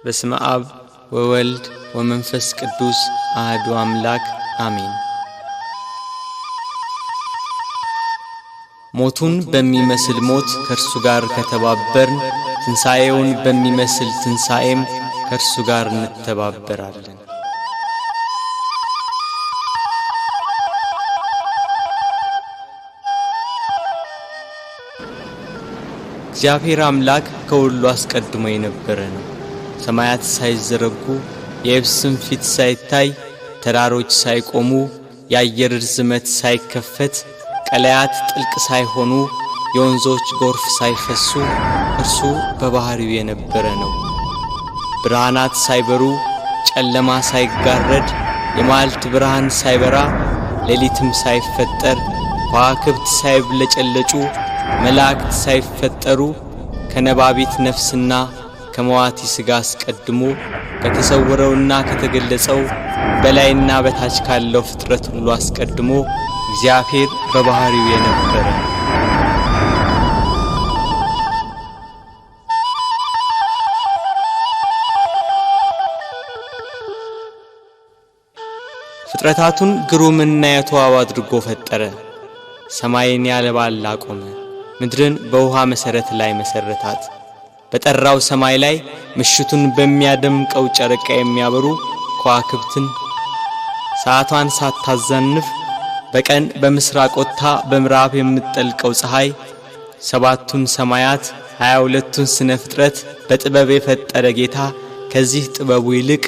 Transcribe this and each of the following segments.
በስመ አብ ወወልድ ወመንፈስ ቅዱስ አሐዱ አምላክ አሜን። ሞቱን በሚመስል ሞት ከእርሱ ጋር ከተባበርን ትንሣኤውን በሚመስል ትንሣኤም ከእርሱ ጋር እንተባበራለን። እግዚአብሔር አምላክ ከሁሉ አስቀድሞ የነበረ ነው። ሰማያት ሳይዘረጉ የየብስም ፊት ሳይታይ ተራሮች ሳይቆሙ የአየር ርዝመት ሳይከፈት ቀላያት ጥልቅ ሳይሆኑ የወንዞች ጎርፍ ሳይፈሱ እርሱ በባህሪው የነበረ ነው። ብርሃናት ሳይበሩ ጨለማ ሳይጋረድ የማልት ብርሃን ሳይበራ ሌሊትም ሳይፈጠር ከዋክብት ሳይብለጨለጩ መላእክት ሳይፈጠሩ ከነባቢት ነፍስና ከመዋቲ ሥጋ አስቀድሞ ከተሰወረውና ከተገለጸው በላይና በታች ካለው ፍጥረት ሁሉ አስቀድሞ እግዚአብሔር በባህሪው የነበረ ፍጥረታቱን ግሩምና የተዋበ አድርጎ ፈጠረ። ሰማይን ያለ ባል አቆመ፣ ምድርን በውሃ መሰረት ላይ መሰረታት። በጠራው ሰማይ ላይ ምሽቱን በሚያደምቀው ጨረቃ የሚያበሩ ከዋክብትን ሰዓቷን ሳታዛንፍ በቀን በምስራቅ ወጥታ በምዕራብ የምትጠልቀው ፀሐይ ሰባቱን ሰማያት 22ቱን ስነ ፍጥረት በጥበብ የፈጠረ ጌታ ከዚህ ጥበቡ ይልቅ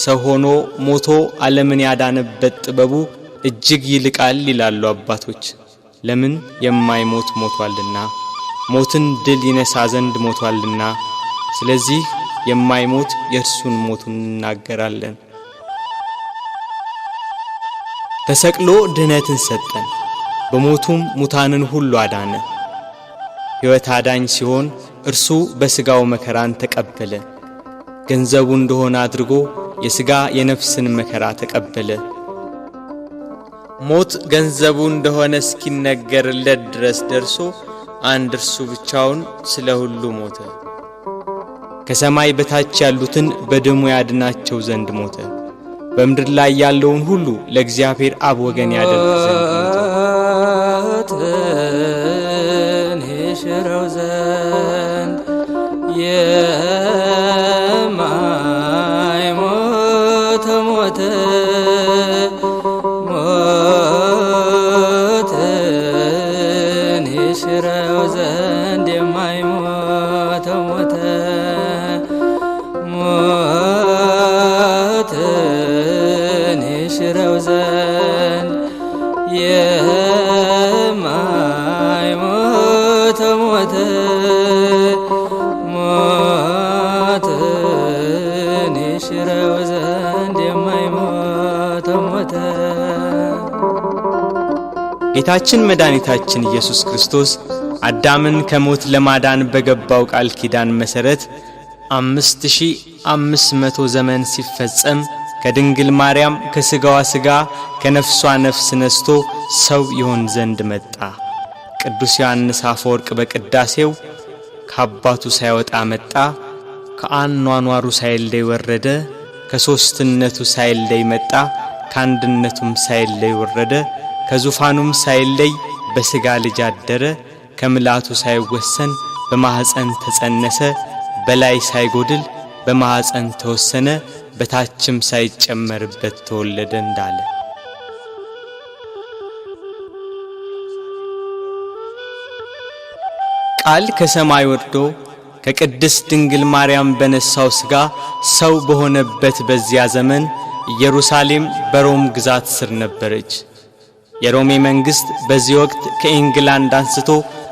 ሰው ሆኖ ሞቶ ዓለምን ያዳነበት ጥበቡ እጅግ ይልቃል ይላሉ አባቶች። ለምን? የማይሞት ሞቷልና፣ ሞትን ድል ይነሳ ዘንድ ሞቷልና። ስለዚህ የማይሞት የእርሱን ሞቱን እናገራለን። ተሰቅሎ ድህነትን ሰጠን፣ በሞቱም ሙታንን ሁሉ አዳነ። ሕይወት አዳኝ ሲሆን እርሱ በሥጋው መከራን ተቀበለ። ገንዘቡ እንደሆነ አድርጎ የሥጋ የነፍስን መከራ ተቀበለ። ሞት ገንዘቡ እንደሆነ እስኪነገርለት ድረስ ደርሶ አንድ እርሱ ብቻውን ስለ ሁሉ ሞተ። ከሰማይ በታች ያሉትን በደሙ ያድናቸው ዘንድ ሞተ። በምድር ላይ ያለውን ሁሉ ለእግዚአብሔር አብ ወገን ያደርግ ዘንድ ይሽረው ዘንድ የማይሞት ሞተ ይሽረው ዘንድ የማይሞት ሞተ ሞትን ይሽረው ዘንድ የማይሞት ሞተ ሞትን ይሽረው ዘንድ የማይሞት ሞተ። ጌታችን መድኃኒታችን ኢየሱስ ክርስቶስ አዳምን ከሞት ለማዳን በገባው ቃል ኪዳን መሰረት 5500 ዘመን ሲፈጸም ከድንግል ማርያም ከሥጋዋ ሥጋ ከነፍሷ ነፍስ ነስቶ ሰው ይሆን ዘንድ መጣ። ቅዱስ ዮሐንስ አፈወርቅ በቅዳሴው ከአባቱ ሳይወጣ መጣ፣ ከአኗኗሩ ሳይለይ ወረደ፣ ከሦስትነቱ ሳይለይ መጣ፣ ከአንድነቱም ሳይለይ ወረደ፣ ከዙፋኑም ሳይለይ በሥጋ ልጅ አደረ፣ ከምልአቱ ሳይወሰን በማኅፀን ተጸነሰ፣ በላይ ሳይጎድል በማኅፀን ተወሰነ፣ በታችም ሳይጨመርበት ተወለደ እንዳለ ቃል ከሰማይ ወርዶ ከቅድስት ድንግል ማርያም በነሳው ሥጋ ሰው በሆነበት በዚያ ዘመን ኢየሩሳሌም በሮም ግዛት ስር ነበረች። የሮሜ መንግስት በዚህ ወቅት ከኢንግላንድ አንስቶ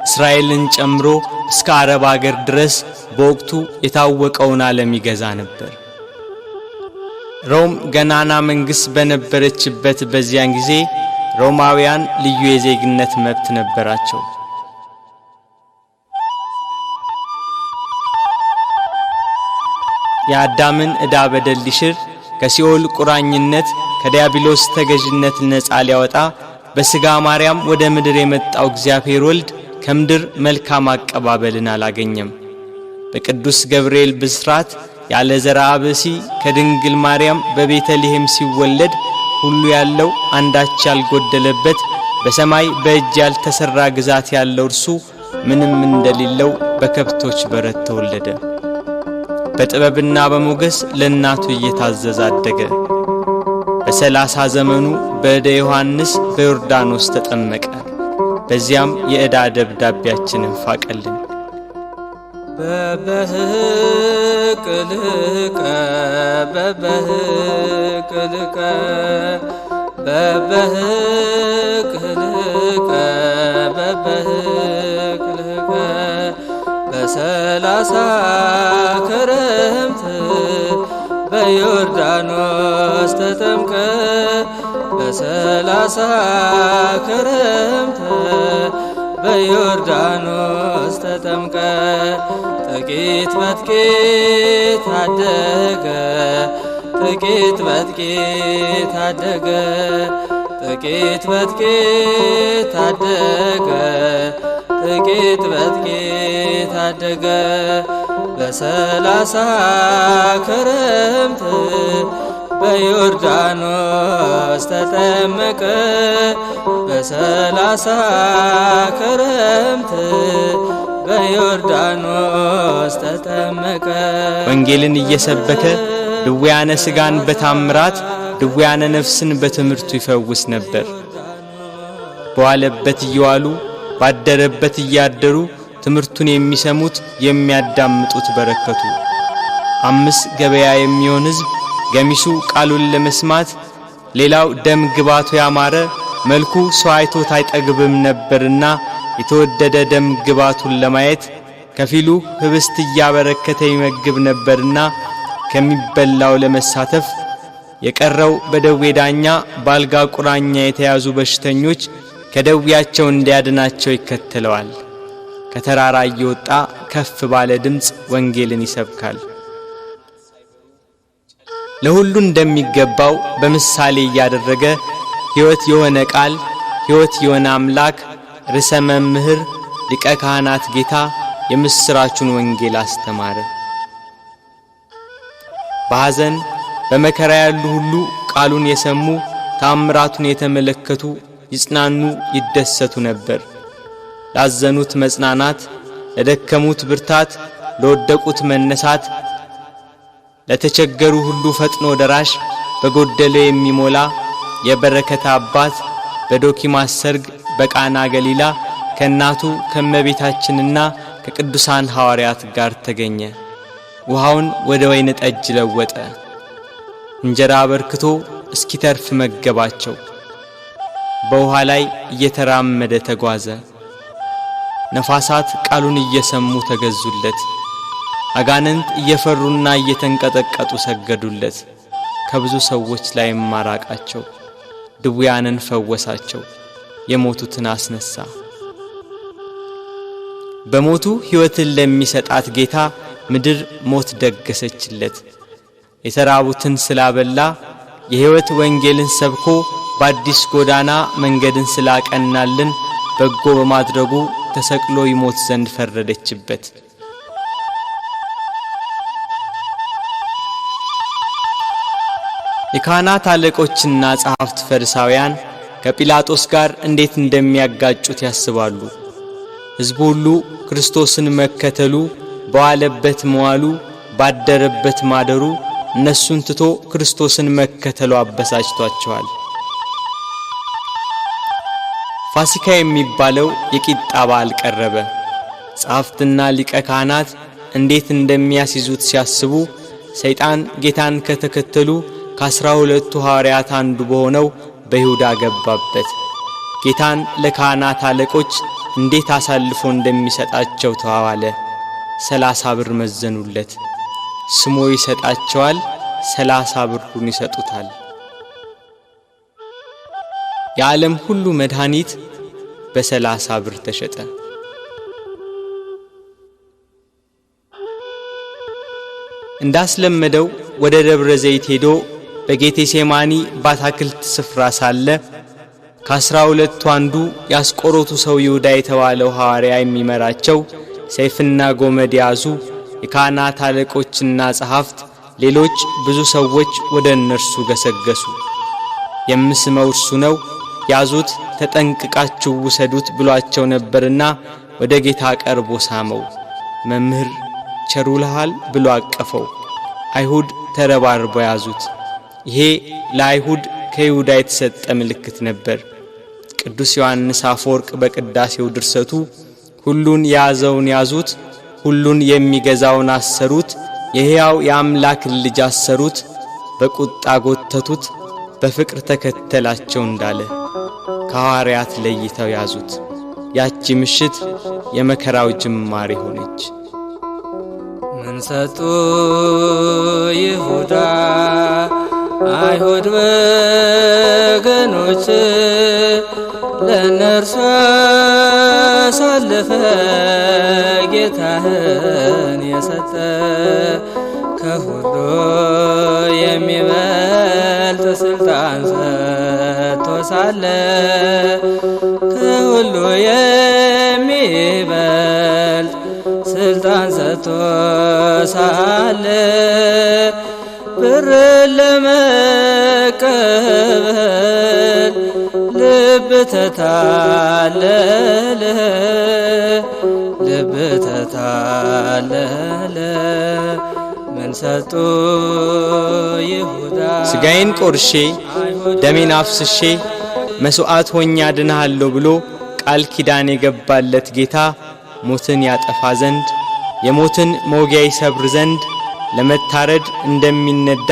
እስራኤልን ጨምሮ እስከ አረብ አገር ድረስ በወቅቱ የታወቀውን ዓለም ይገዛ ነበር። ሮም ገናና መንግስት በነበረችበት በዚያን ጊዜ ሮማውያን ልዩ የዜግነት መብት ነበራቸው። የአዳምን ዕዳ በደል ሊሽር ከሲኦል ቁራኝነት ከዲያብሎስ ተገዥነት ነፃ ሊያወጣ በሥጋ ማርያም ወደ ምድር የመጣው እግዚአብሔር ወልድ ከምድር መልካም አቀባበልን አላገኘም። በቅዱስ ገብርኤል ብስራት ያለ ዘርአ ብእሲ ከድንግል ማርያም በቤተልሔም ሲወለድ ሁሉ ያለው አንዳች ያልጎደለበት በሰማይ በእጅ ያልተሰራ ግዛት ያለው እርሱ ምንም እንደሌለው በከብቶች በረት ተወለደ። በጥበብና በሞገስ ለእናቱ እየታዘዘ አደገ። በ30 ዘመኑ በእደ ዮሐንስ በዮርዳኖስ ተጠመቀ። በዚያም የዕዳ ደብዳቤያችንን ፋቀልን። በበህቅልቀ በበህቅልቀ በበህቅልቀ በበህቅልቀ በ30 ክረምት በዮርዳኖስ ተጠምቀ በ30 ክረምት በዮርዳኖስ ተጠምቀ ጥቂት በጥቂት አደገ ጥቂት በጥቂት አደገ ጥቂት በጥቂት አደገ ጥቂት በጥቂት አደገ በ30 ክረምት በዮርዳኖስ ተጠመቀ በ30 ክረምት በዮርዳኖስ ተጠመቀ። ወንጌልን እየሰበከ ድውያነ ሥጋን በታምራት ድውያነ ነፍስን በትምህርቱ ይፈውስ ነበር። በዋለበት እየዋሉ ባደረበት እያደሩ ትምህርቱን የሚሰሙት የሚያዳምጡት በረከቱ። 5 ገበያ የሚሆን ሕዝብ ገሚሱ ቃሉን ለመስማት ሌላው ደም ግባቱ ያማረ መልኩ ሰው አይቶት አይጠግብም ነበርና የተወደደ ደም ግባቱን ለማየት ከፊሉ ህብስት እያበረከተ ይመግብ ነበርና ከሚበላው ለመሳተፍ የቀረው በደዌ ዳኛ ባልጋ ቁራኛ የተያዙ በሽተኞች ከደዌያቸው እንዲያድናቸው ይከተለዋል። ከተራራ እየወጣ ከፍ ባለ ድምፅ ወንጌልን ይሰብካል። ለሁሉ እንደሚገባው በምሳሌ እያደረገ ሕይወት የሆነ ቃል ሕይወት የሆነ አምላክ ርዕሰ መምህር ሊቀ ካህናት ጌታ የምስራቹን ወንጌል አስተማረ። በሐዘን በመከራ ያሉ ሁሉ ቃሉን የሰሙ ታምራቱን የተመለከቱ ይጽናኑ ይደሰቱ ነበር። ላዘኑት መጽናናት፣ ለደከሙት ብርታት፣ ለወደቁት መነሳት፣ ለተቸገሩ ሁሉ ፈጥኖ ደራሽ በጎደለ የሚሞላ የበረከት አባት በዶኪማስ ሰርግ በቃና ገሊላ ከእናቱ ከመቤታችንና ከቅዱሳን ሐዋርያት ጋር ተገኘ። ውሃውን ወደ ወይን ጠጅ ለወጠ። እንጀራ አበርክቶ እስኪተርፍ መገባቸው። በውሃ ላይ እየተራመደ ተጓዘ። ነፋሳት ቃሉን እየሰሙ ተገዙለት። አጋንንት እየፈሩና እየተንቀጠቀጡ ሰገዱለት። ከብዙ ሰዎች ላይ ማራቃቸው። ድውያንን ፈወሳቸው። የሞቱትን አስነሳ። በሞቱ ሕይወትን ለሚሰጣት ጌታ ምድር ሞት ደገሰችለት። የተራቡትን ስላበላ የሕይወት ወንጌልን ሰብኮ በአዲስ ጎዳና መንገድን ስላቀናልን በጎ በማድረጉ ተሰቅሎ ይሞት ዘንድ ፈረደችበት። የካህናት አለቆችና ጸሐፍት ፈሪሳውያን ከጲላጦስ ጋር እንዴት እንደሚያጋጩት ያስባሉ። ሕዝቡ ሁሉ ክርስቶስን መከተሉ፣ በዋለበት መዋሉ፣ ባደረበት ማደሩ እነሱን ትቶ ክርስቶስን መከተሉ አበሳጭቷቸዋል። ፋሲካ የሚባለው የቂጣ በዓል ቀረበ። ጸሐፍትና ሊቀ ካህናት እንዴት እንደሚያስይዙት ሲያስቡ ሰይጣን ጌታን ከተከተሉ ከ12ቱ ሐዋርያት አንዱ በሆነው በይሁዳ ገባበት። ጌታን ለካህናት አለቆች እንዴት አሳልፎ እንደሚሰጣቸው ተዋዋለ። 30 ብር መዘኑለት። ስሞ ይሰጣቸዋል፣ 30 ብሩን ይሰጡታል። የዓለም ሁሉ መድኃኒት በ30 ብር ተሸጠ። እንዳስለመደው ወደ ደብረ ዘይት ሄዶ በጌቴሴማኒ ባታክልት ስፍራ ሳለ ከ12ቱ አንዱ ያስቆሮቱ ሰው ይሁዳ የተባለው ሐዋርያ የሚመራቸው ሰይፍና ጎመድ ያዙ የካህናት አለቆችና ጸሐፍት ሌሎች ብዙ ሰዎች ወደ እነርሱ ገሰገሱ። የምስመው እርሱ ነው፣ ያዙት፣ ተጠንቅቃችሁ ውሰዱት ብሏቸው ነበርና ወደ ጌታ ቀርቦ ሳመው። መምህር ቸሩልሃል ብሎ አቀፈው። አይሁድ ተረባርበው ያዙት። ይሄ ለአይሁድ ከይሁዳ የተሰጠ ምልክት ነበር። ቅዱስ ዮሐንስ አፈወርቅ በቅዳሴው ድርሰቱ ሁሉን ያዘውን ያዙት፣ ሁሉን የሚገዛውን አሰሩት፣ የሕያው የአምላክን ልጅ አሰሩት፣ በቁጣ ጎተቱት፣ በፍቅር ተከተላቸው እንዳለ ከሐዋርያት ለይተው ያዙት። ያቺ ምሽት የመከራው ጅማሬ ሆነች። ምን ሰጡ ይሁዳ አይሁድ ወገኖች ለነርሱ አሳልፈ ጌታህን የሰጠ ከሁሉ የሚበልጥ ስልጣን ሰጥቶ ሳለ ከሁሉ የሚበልጥ ስልጣን ሰጥቶ ሳለ ብር ለመቀበል ልብ ተታለለ፣ ልብ ተታለለ። ምን ሰጡ ይሁዳ ሥጋዬን ቆርሼ ደሜን አፍስሼ መሥዋዕት ሆኜ አድንሃለሁ ብሎ ቃል ኪዳን የገባለት ጌታ ሞትን ያጠፋ ዘንድ የሞትን መውጊያ ይሰብር ዘንድ ለመታረድ እንደሚነዳ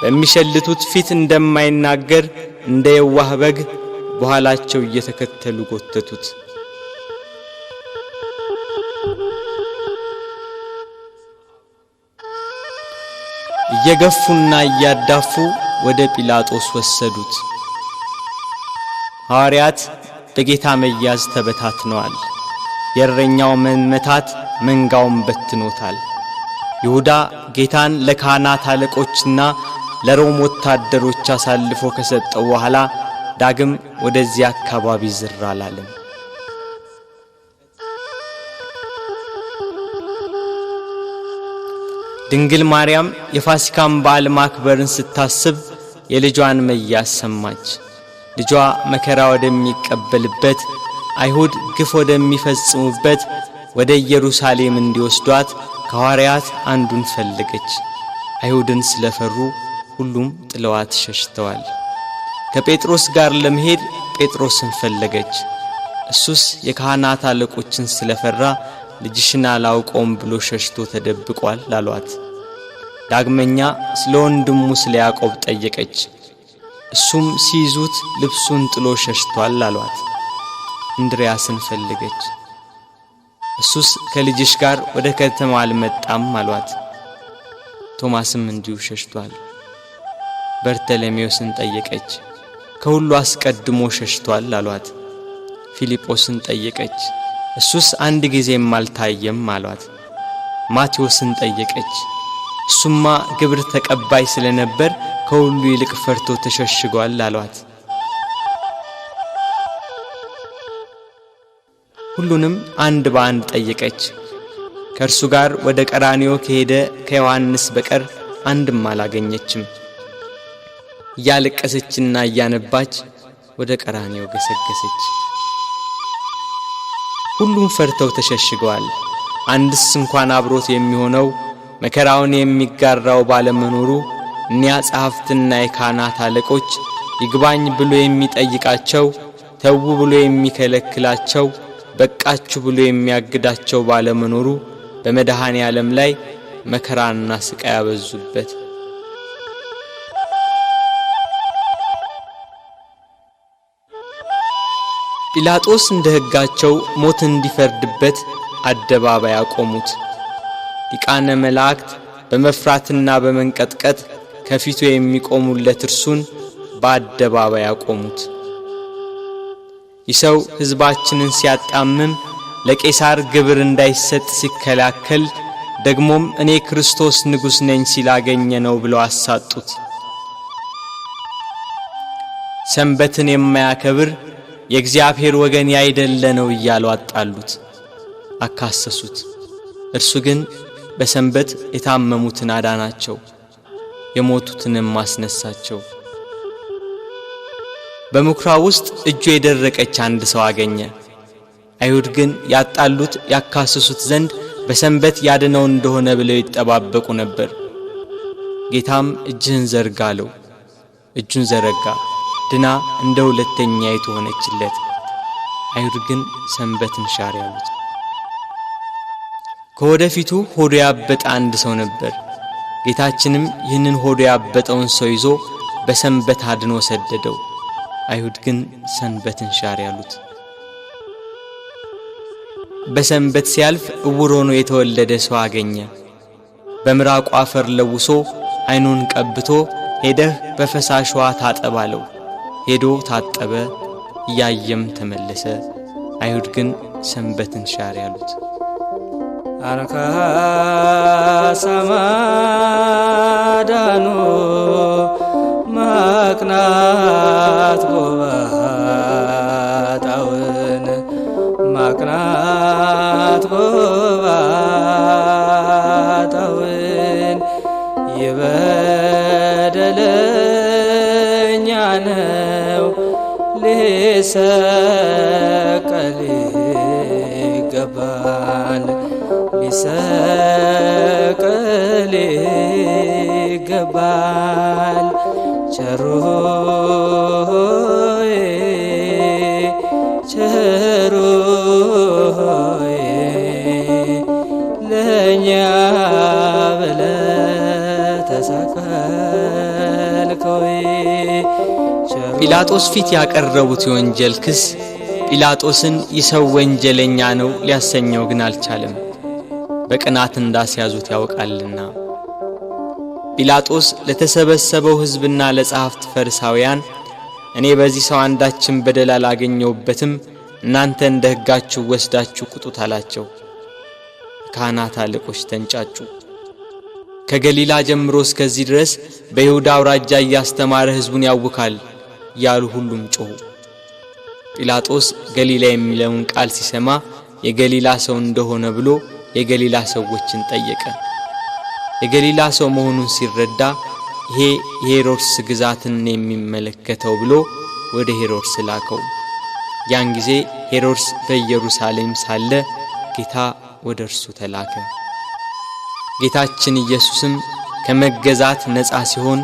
በሚሸልቱት ፊት እንደማይናገር እንደ የዋህ በግ በኋላቸው እየተከተሉ ጎተቱት። እየገፉና እያዳፉ ወደ ጲላጦስ ወሰዱት። ሐዋርያት በጌታ መያዝ ተበታትነዋል። የእረኛው መመታት መንጋውን በትኖታል። ይሁዳ ጌታን ለካህናት አለቆችና ለሮም ወታደሮች አሳልፎ ከሰጠው በኋላ ዳግም ወደዚህ አካባቢ ዝር አላለም። ድንግል ማርያም የፋሲካን በዓል ማክበርን ስታስብ የልጇን መያዝ ሰማች። ልጇ መከራ ወደሚቀበልበት አይሁድ ግፍ ወደሚፈጽሙበት ወደ ኢየሩሳሌም እንዲወስዷት ከሐዋርያት አንዱን ፈለገች። አይሁድን ስለፈሩ ሁሉም ጥለዋት ሸሽተዋል። ከጴጥሮስ ጋር ለመሄድ ጴጥሮስን ፈለገች። እሱስ የካህናት አለቆችን ስለፈራ ልጅሽን አላውቀውም ብሎ ሸሽቶ ተደብቋል አሏት። ዳግመኛ ስለ ወንድሙ ስለ ያዕቆብ ጠየቀች። እሱም ሲይዙት ልብሱን ጥሎ ሸሽቷል አሏት። እንድርያስን ፈለገች። እሱስ ከልጅሽ ጋር ወደ ከተማ አልመጣም አሏት። ቶማስም እንዲሁ ሸሽቷል። በርተሎሜዎስን ጠየቀች። ከሁሉ አስቀድሞ ሸሽቷል አሏት። ፊልጶስን ጠየቀች። እሱስ አንድ ጊዜም አልታየም አሏት። ማቴዎስን ጠየቀች። እሱማ ግብር ተቀባይ ስለነበር ከሁሉ ይልቅ ፈርቶ ተሸሽጓል አሏት። ሁሉንም አንድ በአንድ ጠየቀች። ከእርሱ ጋር ወደ ቀራንዮ ከሄደ ከዮሐንስ በቀር አንድም አላገኘችም። እያለቀሰችና እያነባች ወደ ቀራንዮ ገሰገሰች። ሁሉም ፈርተው ተሸሽገዋል። አንድስ እንኳን አብሮት የሚሆነው መከራውን የሚጋራው ባለመኖሩ እኒያ ጸሐፍትና የካህናት አለቆች ይግባኝ ብሎ የሚጠይቃቸው፣ ተዉ ብሎ የሚከለክላቸው፣ በቃችሁ ብሎ የሚያግዳቸው ባለመኖሩ በመድኃኔ ዓለም ላይ መከራና ስቃይ ያበዙበት። ጲላጦስ እንደ ሕጋቸው ሞት እንዲፈርድበት አደባባይ አቆሙት። ሊቃነ መላእክት በመፍራትና በመንቀጥቀጥ ከፊቱ የሚቆሙለት እርሱን በአደባባይ አቆሙት። ይህ ሰው ሕዝባችንን ሲያጣምም ለቄሳር ግብር እንዳይሰጥ ሲከላከል ደግሞም እኔ ክርስቶስ ንጉሥ ነኝ ሲላገኘ ነው ብለው አሳጡት። ሰንበትን የማያከብር የእግዚአብሔር ወገን ያይደለ ነው እያሉ አጣሉት፣ አካሰሱት። እርሱ ግን በሰንበት የታመሙትን አዳናቸው፣ የሞቱትንም ማስነሳቸው። በምኵራብ ውስጥ እጁ የደረቀች አንድ ሰው አገኘ። አይሁድ ግን ያጣሉት ያካስሱት ዘንድ በሰንበት ያድነው እንደሆነ ብለው ይጠባበቁ ነበር። ጌታም እጅህን ዘርጋ አለው። እጁን ዘረጋ፣ ድና እንደ ሁለተኛይቱ ሆነችለት። አይሁድ ግን ሰንበትን ሻር ያሉት። ከወደፊቱ ሆዱ ያበጠ አንድ ሰው ነበር። ጌታችንም ይህንን ሆዱ ያበጠውን ሰው ይዞ በሰንበት አድኖ ሰደደው። አይሁድ ግን ሰንበትን ሻር ያሉት። በሰንበት ሲያልፍ ዕውር ሆኖ የተወለደ ሰው አገኘ። በምራቁ አፈር ለውሶ አይኑን ቀብቶ ሄደህ በፈሳሽ ውሃ ታጠብ አለው። ሄዶ ታጠበ፣ እያየም ተመለሰ። አይሁድ ግን ሰንበትን ሻር ያሉት። አርካ ሰማዳኑ ማቅናት ጎባጣውን ማቅናት ጎባጣውን የበደለኛ ነው ሊሰቀል ይገባል ሊሰቀል ይገባል። ቸሩ ሆይ ቸሩ ሆይ ለእኛ ብለህ ተሰቀልከው። ጲላጦስ ፊት ያቀረቡት የወንጀል ክስ ጲላጦስን ይሰው ወንጀለኛ ነው ሊያሰኘው ግን አልቻለም፣ በቅናት እንዳስያዙት ያውቃልና። ጲላጦስ ለተሰበሰበው ሕዝብና ለጸሐፍት ፈሪሳውያን እኔ በዚህ ሰው አንዳችን በደል አላገኘሁበትም፣ እናንተ እንደ ሕጋችሁ ወስዳችሁ ቁጡት አላቸው። ካህናት አለቆች ተንጫጩ። ከገሊላ ጀምሮ እስከዚህ ድረስ በይሁዳ አውራጃ እያስተማረ ሕዝቡን ያውካል ያሉ ሁሉም ጮኹ። ጲላጦስ ገሊላ የሚለውን ቃል ሲሰማ የገሊላ ሰው እንደሆነ ብሎ የገሊላ ሰዎችን ጠየቀ። የገሊላ ሰው መሆኑን ሲረዳ ይሄ የሄሮድስ ግዛትን የሚመለከተው ብሎ ወደ ሄሮድስ ላከው። ያን ጊዜ ሄሮድስ በኢየሩሳሌም ሳለ ጌታ ወደ እርሱ ተላከ። ጌታችን ኢየሱስም ከመገዛት ነፃ ሲሆን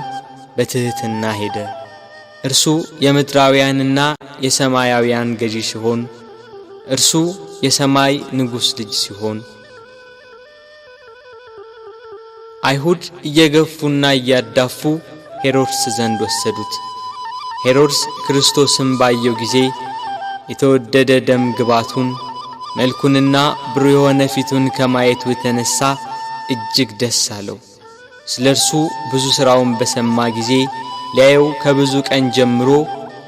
በትሕትና ሄደ። እርሱ የምድራውያንና የሰማያውያን ገዢ ሲሆን እርሱ የሰማይ ንጉሥ ልጅ ሲሆን አይሁድ እየገፉና እያዳፉ ሄሮድስ ዘንድ ወሰዱት። ሄሮድስ ክርስቶስን ባየው ጊዜ የተወደደ ደም ግባቱን መልኩንና ብሩህ የሆነ ፊቱን ከማየቱ የተነሳ እጅግ ደስ አለው። ስለ እርሱ ብዙ ሥራውን በሰማ ጊዜ ሊያየው ከብዙ ቀን ጀምሮ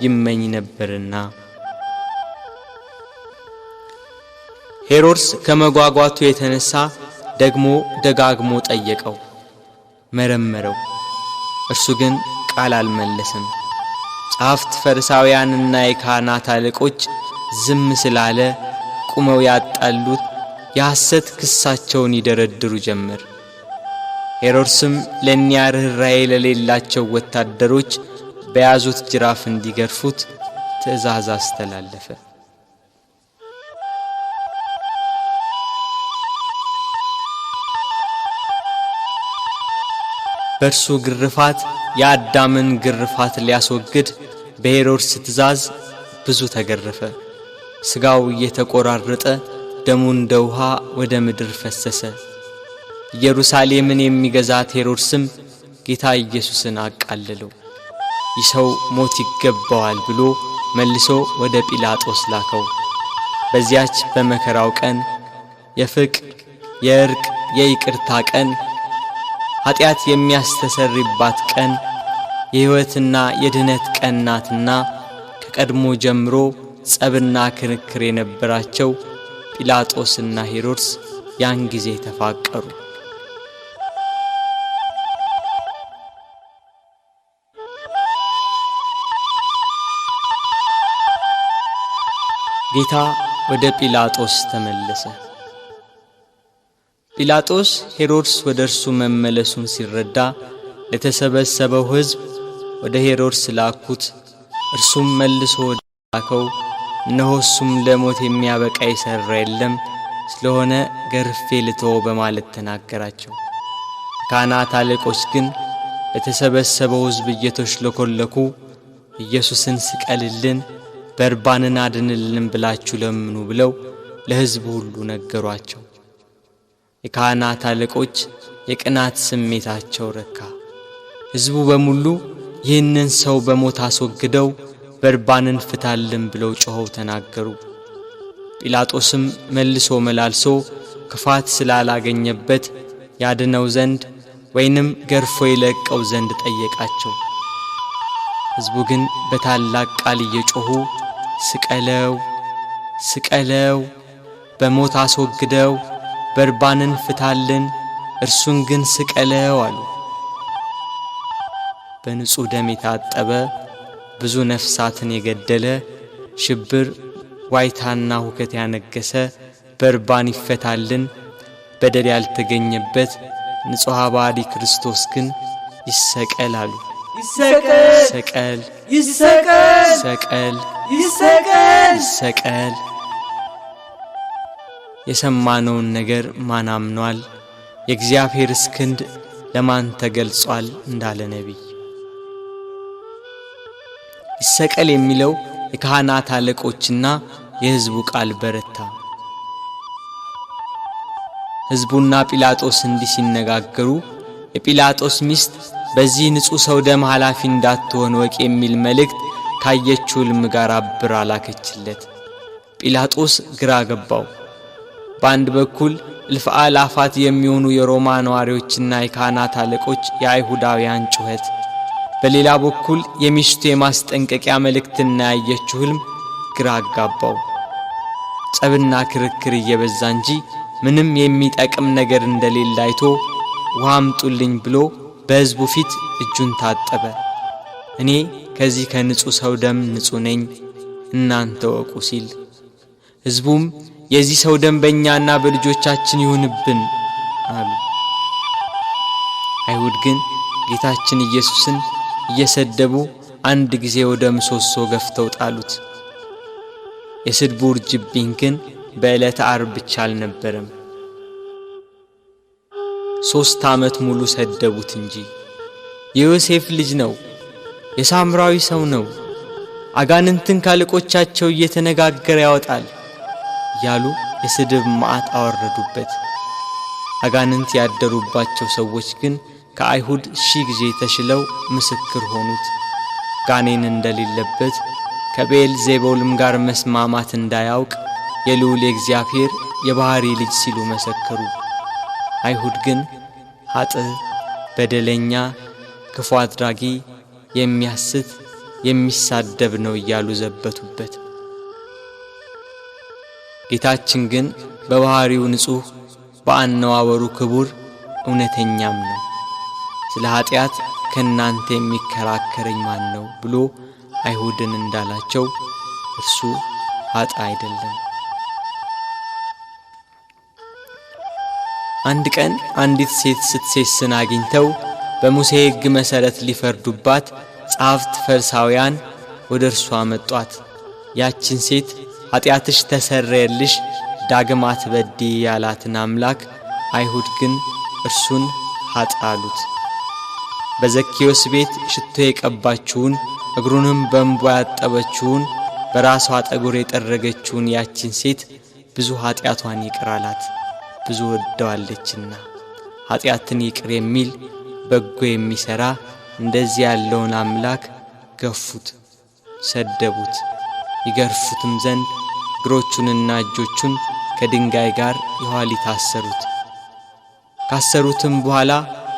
ይመኝ ነበርና። ሄሮድስ ከመጓጓቱ የተነሳ ደግሞ ደጋግሞ ጠየቀው፣ መረመረው። እርሱ ግን ቃል አልመለሰም። ጸሐፍት ፈሪሳውያንና የካህናት አለቆች ዝም ስላለ ቁመው ያጣሉት የሐሰት ክሳቸውን ይደረድሩ ጀመር። ሄሮድስም ለእኒያ ርኅራኄ ለሌላቸው ወታደሮች በያዙት ጅራፍ እንዲገርፉት ትእዛዝ አስተላለፈ። በእርሱ ግርፋት የአዳምን ግርፋት ሊያስወግድ በሄሮድስ ትእዛዝ ብዙ ተገረፈ። ሥጋው እየተቆራረጠ ደሙ እንደ ውሃ ወደ ምድር ፈሰሰ። ኢየሩሳሌምን የሚገዛት ሄሮድስም ጌታ ኢየሱስን አቃለለው። ይህ ሰው ሞት ይገባዋል ብሎ መልሶ ወደ ጲላጦስ ላከው። በዚያች በመከራው ቀን የፍቅር የእርቅ የይቅርታ ቀን ኃጢአት የሚያስተሰርይባት ቀን የሕይወትና የድነት ቀን ናትና ከቀድሞ ጀምሮ ጸብና ክርክር የነበራቸው ጲላጦስና ሄሮድስ ያን ጊዜ ተፋቀሩ። ጌታ ወደ ጲላጦስ ተመለሰ። ጲላጦስ ሄሮድስ ወደ እርሱ መመለሱን ሲረዳ ለተሰበሰበው ሕዝብ ወደ ሄሮድስ ላኩት። እርሱም መልሶ ወደ ላከው እነሆ እሱም ለሞት የሚያበቃ የሠራ የለም፣ ስለሆነ ገርፌ ልተወው በማለት ተናገራቸው። ካህናት አለቆች ግን ለተሰበሰበው ሕዝብ እየተሽለኮለኩ ኢየሱስን ስቀልልን፣ በርባንን አድንልን ብላችሁ ለምኑ ብለው ለሕዝቡ ሁሉ ነገሯቸው። የካህናት አለቆች የቅናት ስሜታቸው ረካ። ሕዝቡ በሙሉ ይህንን ሰው በሞት አስወግደው በርባንን ፍታልን ብለው ጮኸው ተናገሩ። ጲላጦስም መልሶ መላልሶ ክፋት ስላላገኘበት ያድነው ዘንድ ወይንም ገርፎ ይለቀው ዘንድ ጠየቃቸው። ሕዝቡ ግን በታላቅ ቃል እየጮኹ ስቀለው፣ ስቀለው፣ በሞት አስወግደው፣ በርባንን ፍታልን፣ እርሱን ግን ስቀለው አሉ። በንጹሕ ደም የታጠበ ብዙ ነፍሳትን የገደለ ሽብር፣ ዋይታና ሁከት ያነገሰ በርባን ይፈታልን፣ በደል ያልተገኘበት ንጹሕ ባዲ ክርስቶስ ግን ይሰቀል አሉ። ይሰቀል፣ ይሰቀል፣ ይሰቀል፣ ይሰቀል፣ ይሰቀል። የሰማነውን ነገር ማን አምኗል? የእግዚአብሔርስ ክንድ ለማን ተገልጿል? እንዳለ ነቢይ። ይሰቀል የሚለው የካህናት አለቆችና የሕዝቡ ቃል በረታ። ሕዝቡና ጲላጦስ እንዲህ ሲነጋገሩ የጲላጦስ ሚስት በዚህ ንጹሕ ሰው ደም ኃላፊ እንዳትሆን ወቅ የሚል መልእክት ካየችው ሕልም ጋር አብራ ላከችለት። ጲላጦስ ግራ ገባው። በአንድ በኩል እልፍ አእላፋት የሚሆኑ የሮማ ነዋሪዎችና የካህናት አለቆች የአይሁዳውያን ጩኸት፣ በሌላ በኩል የሚስቱ የማስጠንቀቂያ መልእክትና ያየችው ሕልም ግራ አጋባው። ጸብና ክርክር እየበዛ እንጂ ምንም የሚጠቅም ነገር እንደሌለ አይቶ ውሃ አምጡልኝ ብሎ በሕዝቡ ፊት እጁን ታጠበ። እኔ ከዚህ ከንጹሕ ሰው ደም ንጹሕ ነኝ፣ እናንተ ወቁ ሲል፣ ሕዝቡም የዚህ ሰው ደም በእኛና በልጆቻችን ይሁንብን አሉ። አይሁድ ግን ጌታችን ኢየሱስን እየሰደቡ አንድ ጊዜ ወደ ምሰሶ ገፍተው ጣሉት። የስድቡ ውርጅብኝ ግን በዕለተ ዓርብ ብቻ አልነበረም፣ 3 ዓመት ሙሉ ሰደቡት እንጂ። የዮሴፍ ልጅ ነው፣ የሳምራዊ ሰው ነው፣ አጋንንትን ካለቆቻቸው እየተነጋገረ ያወጣል ያሉ የስድብ መዓት አወረዱበት። አጋንንት ያደሩባቸው ሰዎች ግን ከአይሁድ 1000 ጊዜ ተሽለው ምስክር ሆኑት። ጋኔን እንደሌለበት ከቤል ዜቦልም ጋር መስማማት እንዳያውቅ የልዑል እግዚአብሔር የባሕሪ ልጅ ሲሉ መሰከሩ። አይሁድ ግን ኃጥእ፣ በደለኛ፣ ክፉ አድራጊ፣ የሚያስት፣ የሚሳደብ ነው እያሉ ዘበቱበት። ጌታችን ግን በባሕሪው ንጹሕ፣ በአነዋወሩ ክቡር፣ እውነተኛም ነው። ስለ ኃጢአት ከእናንተ የሚከራከረኝ ማን ነው ብሎ አይሁድን እንዳላቸው እርሱ ኃጥእ አይደለም። አንድ ቀን አንዲት ሴት ስትሴስን አግኝተው በሙሴ ሕግ መሠረት ሊፈርዱባት ጸሐፍት ፈሪሳውያን ወደ እርሷ መጧት። ያችን ሴት ኃጢአትሽ ተሰረየልሽ፣ ዳግም አትበድዪ ያላትን አምላክ አይሁድ ግን እርሱን ኃጥእ አሉት። በዘኬዎስ ቤት ሽቶ የቀባችውን እግሩንም በእንቧ ያጠበችውን በራሷ ጠጉር የጠረገችውን ያችን ሴት ብዙ ኃጢአቷን ይቅር አላት፣ ብዙ ወደዋለችና። ኃጢአትን ይቅር የሚል በጎ የሚሠራ እንደዚህ ያለውን አምላክ ገፉት፣ ሰደቡት። ይገርፉትም ዘንድ እግሮቹንና እጆቹን ከድንጋይ ጋር የኋሊት አሰሩት። ካሰሩትም በኋላ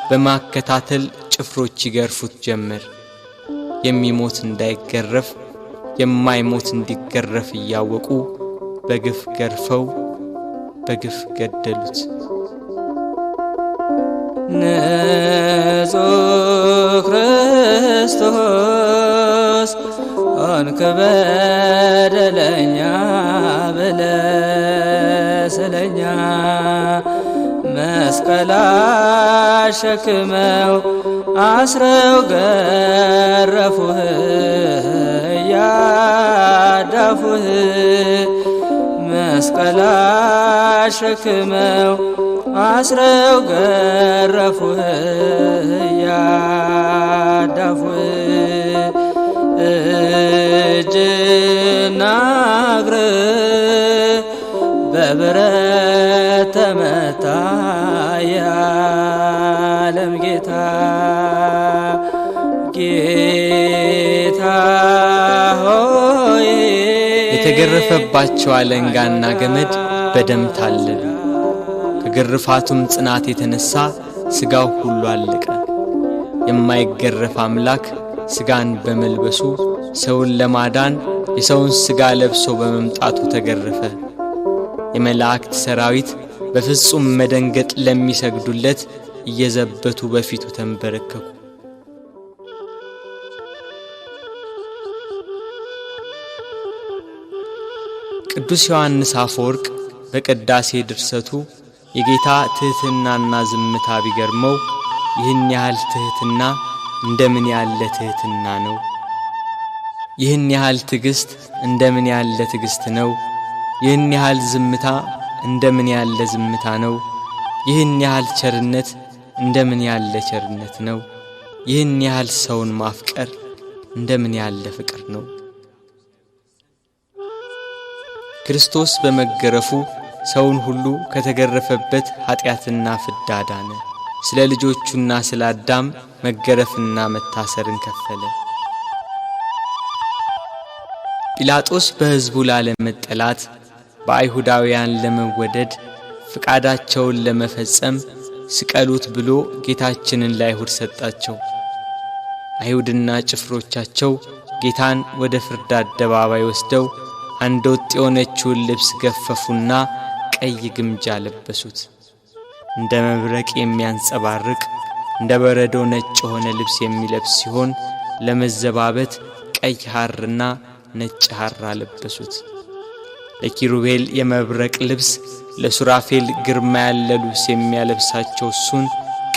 በማከታተል ጭፍሮች ይገርፉት ጀመር። የሚሞት እንዳይገረፍ የማይሞት እንዲገረፍ እያወቁ በግፍ ገርፈው በግፍ ገደሉት። ንጹሕ ክርስቶስ ሆንክ በደለኛ ብለህ ስለኛ መስቀል አሸክመው አስረው ገረፉህ ያዳፉህ መስቀል አሸክመው አስረው ገረፉህ ያዳፉህ እጅና እግርህ በብረት ተመታ የዓለም ጌታ ጌታ ሆይ የተገረፈባቸው አለንጋና ገመድ በደም ታለሉ። ከግርፋቱም ጽናት የተነሳ ሥጋው ሁሉ አለቀ። የማይገረፍ አምላክ ሥጋን በመልበሱ ሰውን ለማዳን የሰውን ሥጋ ለብሶ በመምጣቱ ተገረፈ። የመላእክት ሰራዊት በፍጹም መደንገጥ ለሚሰግዱለት እየዘበቱ በፊቱ ተንበረከኩ። ቅዱስ ዮሐንስ አፈወርቅ በቅዳሴ ድርሰቱ የጌታ ትሕትናና ዝምታ ቢገርመው ይህን ያህል ትሕትና እንደምን ያለ ትሕትና ነው! ይህን ያህል ትዕግስት እንደምን ያለ ትዕግስት ነው! ይህን ያህል ዝምታ እንደምን ያለ ዝምታ ነው! ይህን ያህል ቸርነት እንደምን ያለ ቸርነት ነው! ይህን ያህል ሰውን ማፍቀር እንደምን ያለ ፍቅር ነው! ክርስቶስ በመገረፉ ሰውን ሁሉ ከተገረፈበት ኃጢአትና ፍዳ ዳነ። ስለ ልጆቹና ስለ አዳም መገረፍና መታሰርን ከፈለ። ጲላጦስ በሕዝቡ ላለመጠላት በአይሁዳውያን ለመወደድ ፍቃዳቸውን ለመፈጸም ስቀሉት ብሎ ጌታችንን ለአይሁድ ሰጣቸው። አይሁድና ጭፍሮቻቸው ጌታን ወደ ፍርድ አደባባይ ወስደው አንድ ወጥ የሆነችውን ልብስ ገፈፉና ቀይ ግምጃ ለበሱት። እንደ መብረቅ የሚያንጸባርቅ እንደ በረዶ ነጭ የሆነ ልብስ የሚለብስ ሲሆን ለመዘባበት ቀይ ሐርና ነጭ ሐር አለበሱት። ለኪሩቤል የመብረቅ ልብስ ለሱራፌል ግርማ ያለ ልብስ የሚያለብሳቸው እሱን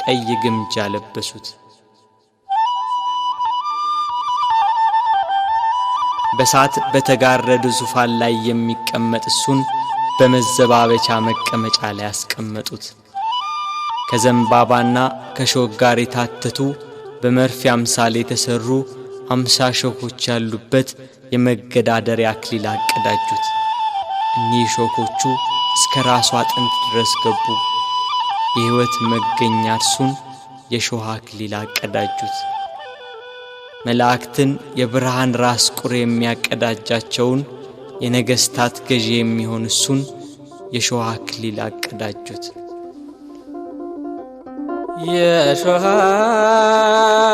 ቀይ ግምጃ ለበሱት። በሳት በተጋረደ ዙፋን ላይ የሚቀመጥ እሱን በመዘባበቻ መቀመጫ ላይ ያስቀመጡት። ከዘንባባና ከሾህ ጋር የታተቱ በመርፌ አምሳል የተሰሩ 50 ሾኮች ያሉበት የመገዳደሪያ አክሊል አቀዳጁት። እኒህ ሾኮቹ እስከ ራሱ አጥንት ድረስ ገቡ። የሕይወት መገኛ እርሱን የሾህ አክሊል አቀዳጁት። መላእክትን የብርሃን ራስ ቁር የሚያቀዳጃቸውን የነገሥታት ገዢ የሚሆን እሱን የሾህ አክሊል አቀዳጁት። የሾህ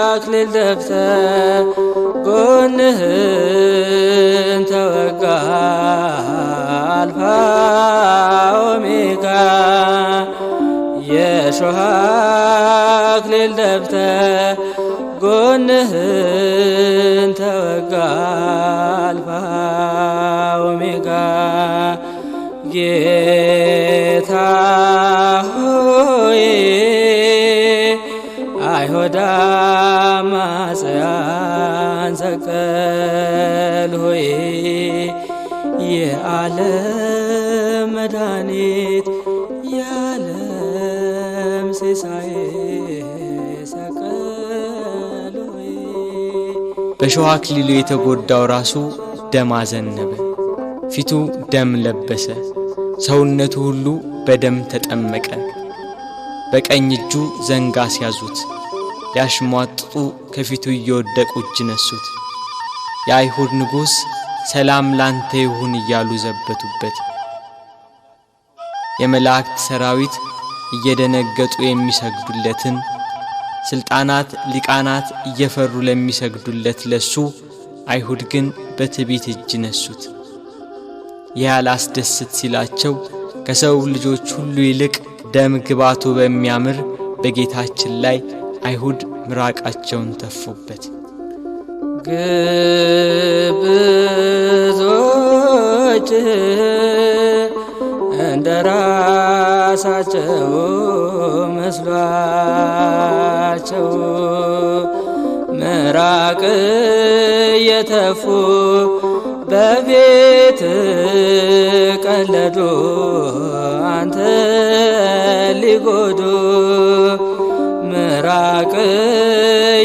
አክሊል ደፍተህ ጎንህን ተወጋ አልፋ ኦሜጋ የሾህ አክሊል ደፍተህ ጎንህን ተወጋ አልፋ ኦሜጋ ጌታ ሆይ አይሁድ አማጽያን ሰቀል ሆይ የዓለም መድኃኒት የዓለም ሲሳይ ሰቀል ሆይ በሾህ አክሊሉ የተጎዳው ራሱ ደም አዘነበ፣ ፊቱ ደም ለበሰ፣ ሰውነቱ ሁሉ በደም ተጠመቀ። በቀኝ እጁ ዘንግ አስያዙት፣ ሊያሽሟጥጡ ከፊቱ እየወደቁ እጅ ነሱት። የአይሁድ ንጉሥ ሰላም ላንተ ይሁን እያሉ ዘበቱበት። የመላእክት ሰራዊት እየደነገጡ የሚሰግዱለትን፣ ስልጣናት ሊቃናት እየፈሩ ለሚሰግዱለት ለሱ አይሁድ ግን በትዕቢት እጅ ነሱት። ያላስደስት ሲላቸው ከሰው ልጆች ሁሉ ይልቅ ደም ግባቱ በሚያምር በጌታችን ላይ አይሁድ ምራቃቸውን ተፉበት። ግብዞች እንደ ራስ ራሳቸው መስሏቸው ምራቅ የተፉ በቤት ቀለዱ አንተ ሊጎዱ ምራቅ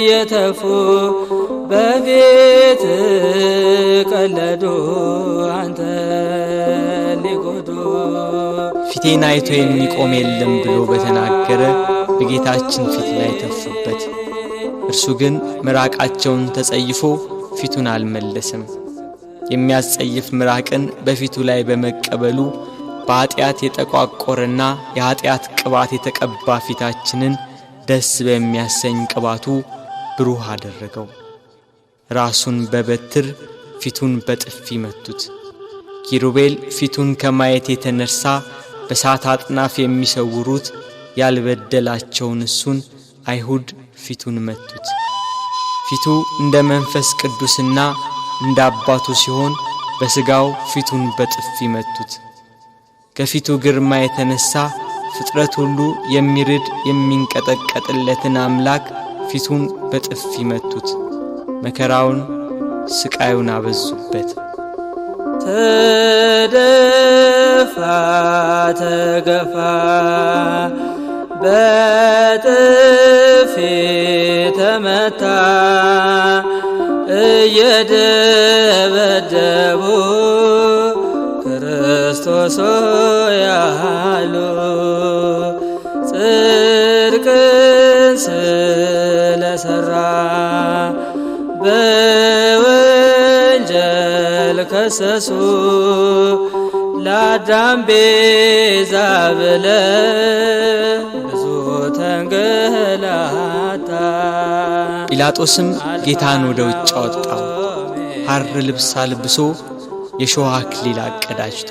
የተፉ በቤት ቀለዱ አንተ ሊጎዱ ፊቴን አይቶ የሚቆም የለም ብሎ በተናገረ በጌታችን ፊት ላይ ተፉበት። እርሱ ግን ምራቃቸውን ተጸይፎ ፊቱን አልመለሰም። የሚያስጸይፍ ምራቅን በፊቱ ላይ በመቀበሉ በኃጢአት የተቋቆረና የኃጢአት ቅባት የተቀባ ፊታችንን ደስ በሚያሰኝ ቅባቱ ብሩህ አደረገው። ራሱን በበትር ፊቱን በጥፊ መቱት። ኪሩቤል ፊቱን ከማየት የተነሳ በሳት አጥናፍ የሚሰውሩት ያልበደላቸውን እሱን አይሁድ ፊቱን መቱት። ፊቱ እንደ መንፈስ ቅዱስና እንደ አባቱ ሲሆን በሥጋው ፊቱን በጥፊ መቱት። ከፊቱ ግርማ የተነሳ ፍጥረት ሁሉ የሚርድ የሚንቀጠቀጥለትን አምላክ ፊቱን በጥፊ መቱት። መከራውን ስቃዩን አበዙበት። ተደፋ ተገፋ በጥፊ ተመታ እየደበደቡ ክርስቶስ ያሉ ጽድቅን ስለሰራ በወንጀል ከሰሱ ለአዳም ቤዛ ብለ ብዙ ተንገላታ። ጲላጦስም ጌታን ወደ ውጭ አወጣው፣ ሐር ልብስ አልብሶ የሾህ አክሊል አቀዳጅቶ።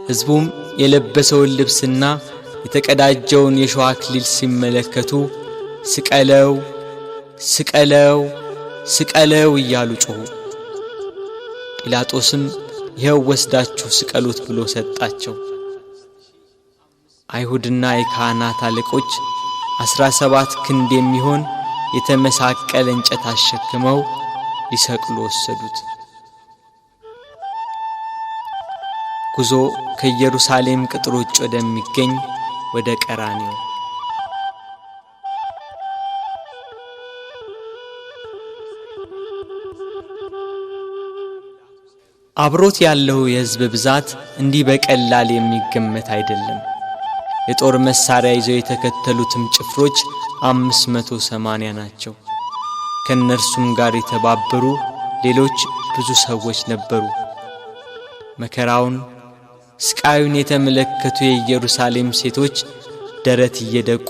ሕዝቡም የለበሰውን ልብስና የተቀዳጀውን የሾህ አክሊል ሲመለከቱ ስቀለው ስቀለው ስቀለው እያሉ ጮኹ። ጲላጦስም ይኸው ወስዳችሁ ስቀሉት ብሎ ሰጣቸው። አይሁድና የካህናት አለቆች 17 ክንድ የሚሆን የተመሳቀለ እንጨት አሸክመው ሊሰቅሉ ወሰዱት። ጉዞ ከኢየሩሳሌም ቅጥር ውጭ ወደሚገኝ ወደ ቀራንዮ። አብሮት ያለው የሕዝብ ብዛት እንዲህ በቀላል የሚገመት አይደለም። የጦር መሳሪያ ይዘው የተከተሉትም ጭፍሮች 580 ናቸው። ከነርሱም ጋር የተባበሩ ሌሎች ብዙ ሰዎች ነበሩ። መከራውን ስቃዩን የተመለከቱ የኢየሩሳሌም ሴቶች ደረት እየደቁ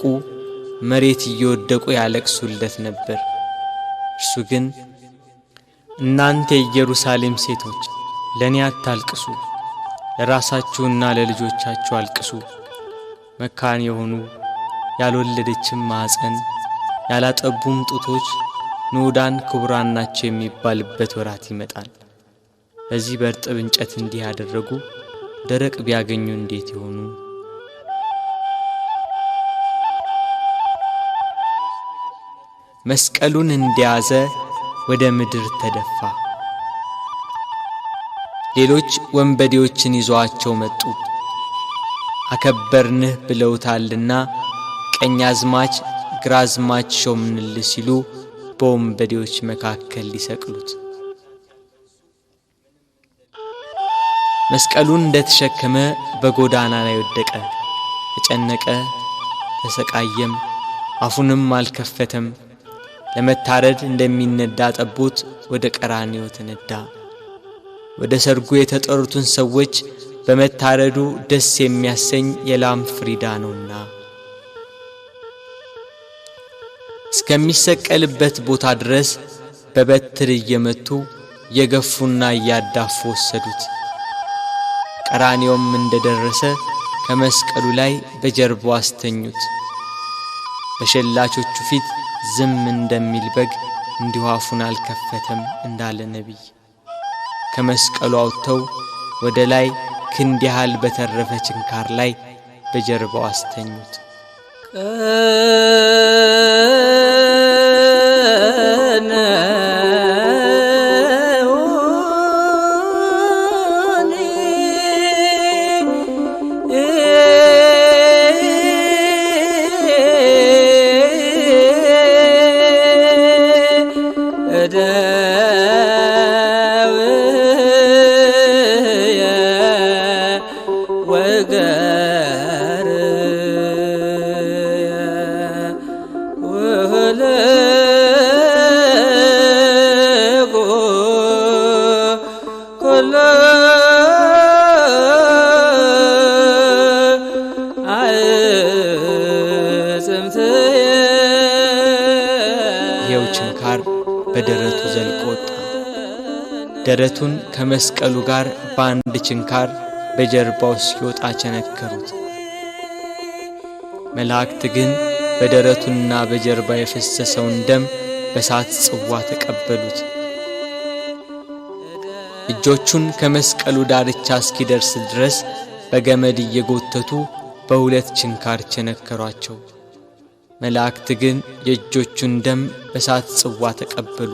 መሬት እየወደቁ ያለቅሱለት ነበር። እርሱ ግን እናንተ የኢየሩሳሌም ሴቶች ለኔ አታልቅሱ፣ ለራሳችሁና ለልጆቻችሁ አልቅሱ። መካን የሆኑ ያልወለደችም ማኅፀን ያላጠቡም ጡቶች ንዑዳን ክቡራን ናቸው የሚባልበት ወራት ይመጣል። በዚህ በርጥብ እንጨት እንዲህ ያደረጉ ደረቅ ቢያገኙ እንዴት ይሆኑ? መስቀሉን እንደያዘ ወደ ምድር ተደፋ። ሌሎች ወንበዴዎችን ይዘዋቸው መጡ። አከበርንህ ብለውታልና ቀኛዝማች ግራዝማች ሾምንልህ ሲሉ በወንበዴዎች መካከል ሊሰቅሉት። መስቀሉን እንደተሸከመ በጎዳና ላይ ወደቀ፣ ተጨነቀ፣ ተሰቃየም፣ አፉንም አልከፈተም። ለመታረድ እንደሚነዳ ጠቦት ወደ ቀራንዮ ተነዳ። ወደ ሰርጉ የተጠሩትን ሰዎች በመታረዱ ደስ የሚያሰኝ የላም ፍሪዳ ነውና እስከሚሰቀልበት ቦታ ድረስ በበትር እየመቱ የገፉና እያዳፉ ወሰዱት። ቀራንዮም እንደደረሰ ከመስቀሉ ላይ በጀርባው አስተኙት። በሸላቾቹ ፊት ዝም እንደሚል በግ እንዲሁ አፉን አልከፈተም እንዳለ ነቢይ ከመስቀሉ አውጥተው ወደ ላይ ክንድ ያህል በተረፈ ችንካር ላይ በጀርባው አስተኙት። ይኸው ችንካር በደረቱ ዘልቆ ወጣ። ደረቱን ከመስቀሉ ጋር በአንድ ችንካር በጀርባው ሲወጣ ቸነከሩት። መላእክት ግን በደረቱና በጀርባ የፈሰሰውን ደም በሳት ጽዋ ተቀበሉት። እጆቹን ከመስቀሉ ዳርቻ እስኪደርስ ድረስ በገመድ እየጎተቱ በሁለት ችንካር ቸነከሯቸው። መላእክት ግን የእጆቹን ደም በሳት ጽዋ ተቀበሉ።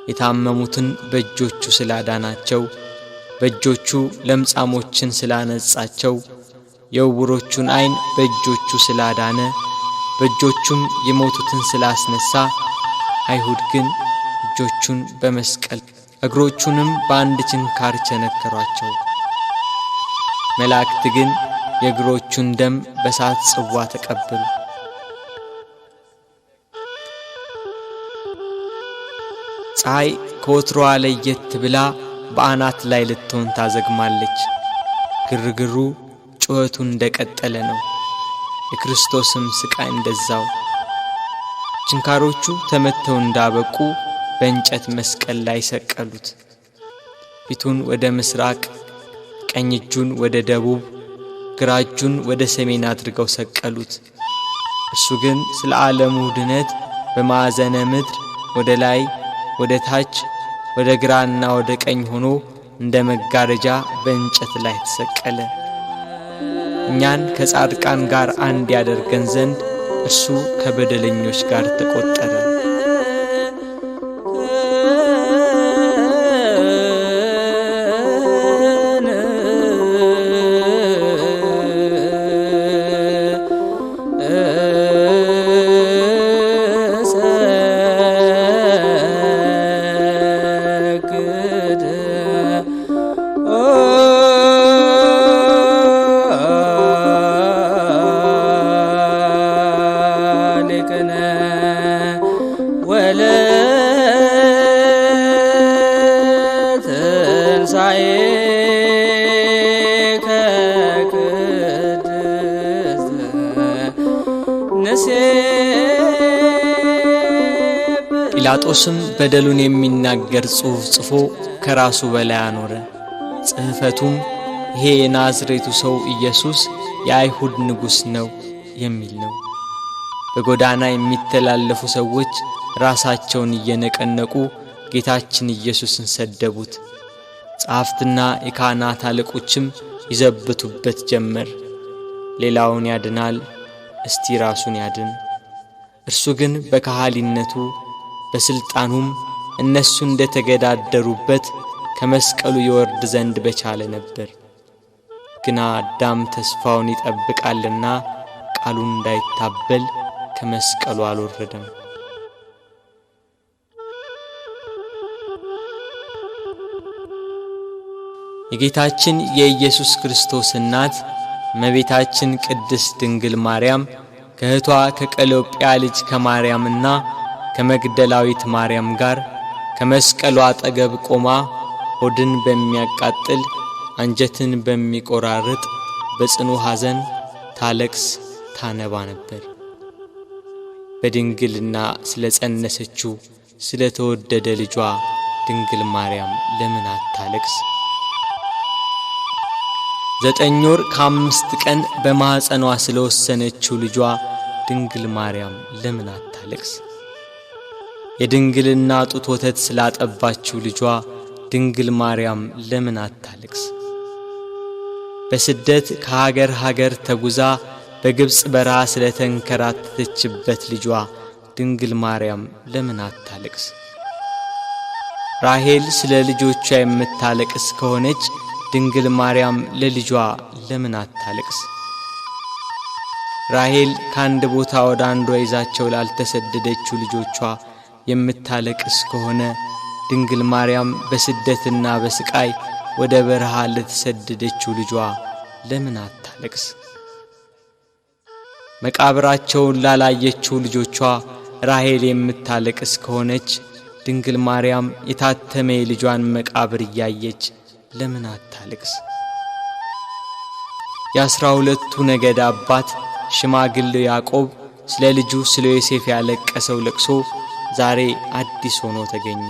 የታመሙትን በእጆቹ ስላዳናቸው፣ በእጆቹ ለምጻሞችን ስላነጻቸው፣ የዕውሮቹን ዓይን በእጆቹ ስላዳነ፣ በእጆቹም የሞቱትን ስላስነሳ፣ አይሁድ ግን እጆቹን በመስቀል እግሮቹንም በአንድ ችንካር ቸነከሯቸው። መላእክት ግን የእግሮቹን ደም በሳት ጽዋ ተቀበሉ። ፀሐይ ከወትሮዋ ለየት ብላ በአናት ላይ ልትሆን ታዘግማለች። ግርግሩ ጩኸቱ እንደቀጠለ ነው። የክርስቶስም ስቃይ እንደዛው። ችንካሮቹ ተመተው እንዳበቁ በእንጨት መስቀል ላይ ሰቀሉት። ፊቱን ወደ ምስራቅ፣ ቀኝ እጁን ወደ ደቡብ፣ ግራ እጁን ወደ ሰሜን አድርገው ሰቀሉት። እሱ ግን ስለ ዓለሙ ድነት በማዕዘነ ምድር ወደ ላይ ወደ ታች ወደ ግራና ወደ ቀኝ ሆኖ እንደ መጋረጃ በእንጨት ላይ ተሰቀለ። እኛን ከጻድቃን ጋር አንድ ያደርገን ዘንድ እርሱ ከበደለኞች ጋር ተቆጠረ። ጲላጦስም በደሉን የሚናገር ጽሑፍ ጽፎ ከራሱ በላይ አኖረ። ጽሕፈቱም ይሄ የናዝሬቱ ሰው ኢየሱስ የአይሁድ ንጉሥ ነው የሚል ነው። በጎዳና የሚተላለፉ ሰዎች ራሳቸውን እየነቀነቁ ጌታችን ኢየሱስን ሰደቡት። ጸሐፍትና የካህናት አለቆችም ይዘብቱበት ጀመር። ሌላውን ያድናል፣ እስቲ ራሱን ያድን። እርሱ ግን በካህሊነቱ በስልጣኑም እነሱ እንደተገዳደሩበት ከመስቀሉ ይወርድ ዘንድ በቻለ ነበር። ግና አዳም ተስፋውን ይጠብቃልና ቃሉን እንዳይታበል ከመስቀሉ አልወረደም። የጌታችን የኢየሱስ ክርስቶስ እናት እመቤታችን ቅድስት ድንግል ማርያም ከእህቷ ከቀሎጵያ ልጅ ከማርያምና ከመግደላዊት ማርያም ጋር ከመስቀሉ አጠገብ ቆማ ሆድን በሚያቃጥል አንጀትን በሚቆራርጥ በጽኑ ሐዘን ታለቅስ ታነባ ነበር። በድንግልና ስለጸነሰችው ስለተወደደ ልጇ ድንግል ማርያም ለምን አታለቅስ? 9 ወር ከ5 ቀን በማኅፀኗ ስለወሰነችው ልጇ ድንግል ማርያም ለምን አታለቅስ? የድንግልና ጡት ወተት ስላጠባችው ልጇ ድንግል ማርያም ለምን አታለቅስ? በስደት ከሀገር ሀገር ተጉዛ በግብጽ በረሃ ስለተንከራተተችበት ልጇ ድንግል ማርያም ለምን አታለቅስ? ራሔል ስለ ልጆቿ የምታለቅስ ከሆነች ድንግል ማርያም ለልጇ ለምን አታለቅስ? ራሔል ከአንድ ቦታ ወደ አንዷ ይዛቸው ላልተሰደደችው ልጆቿ የምታለቅስ ከሆነ ድንግል ማርያም በስደትና በስቃይ ወደ በረሃ ለተሰደደችው ልጇ ለምን አታለቅስ? መቃብራቸውን ላላየችው ልጆቿ ራሔል የምታለቅስ ከሆነች ድንግል ማርያም የታተመ የልጇን መቃብር እያየች ለምን አታለቅስ? የ12ቱ ነገድ አባት ሽማግሌው ያዕቆብ ስለ ልጁ ስለ ዮሴፍ ያለቀሰው ለቅሶ ዛሬ አዲስ ሆኖ ተገኘ።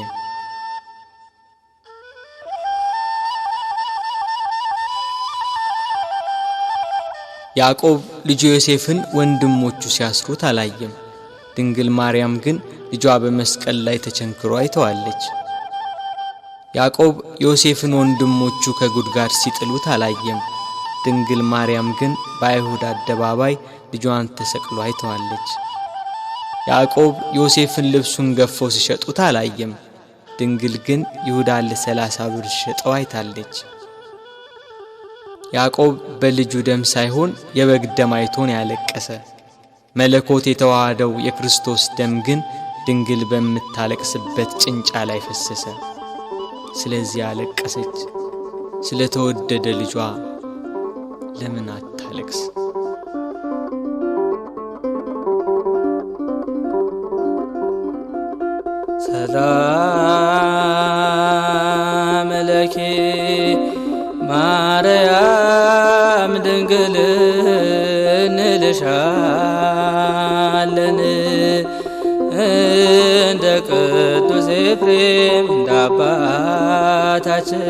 ያዕቆብ ልጁ ዮሴፍን ወንድሞቹ ሲያስሩት አላየም። ድንግል ማርያም ግን ልጇ በመስቀል ላይ ተቸንክሮ አይተዋለች። ያዕቆብ ዮሴፍን ወንድሞቹ ከጉድጓድ ሲጥሉት አላየም። ድንግል ማርያም ግን በአይሁድ አደባባይ ልጇን ተሰቅሎ አይተዋለች። ያዕቆብ ዮሴፍን ልብሱን ገፈው ሲሸጡት አላየም። ድንግል ግን ይሁዳን ለ30 ብር ሸጠው አይታለች። ያዕቆብ በልጁ ደም ሳይሆን የበግ ደም አይቶን ያለቀሰ። መለኮት የተዋሃደው የክርስቶስ ደም ግን ድንግል በምታለቅስበት ጭንጫ ላይ ፈሰሰ። ስለዚህ አለቀሰች። ስለተወደደ ልጇ ለምን አታለቅስ? ሰላም ለኪ ማርያም ድንግል እንልሻለን እንደ ቅዱስ ኤፍሬም እንደ አባታችን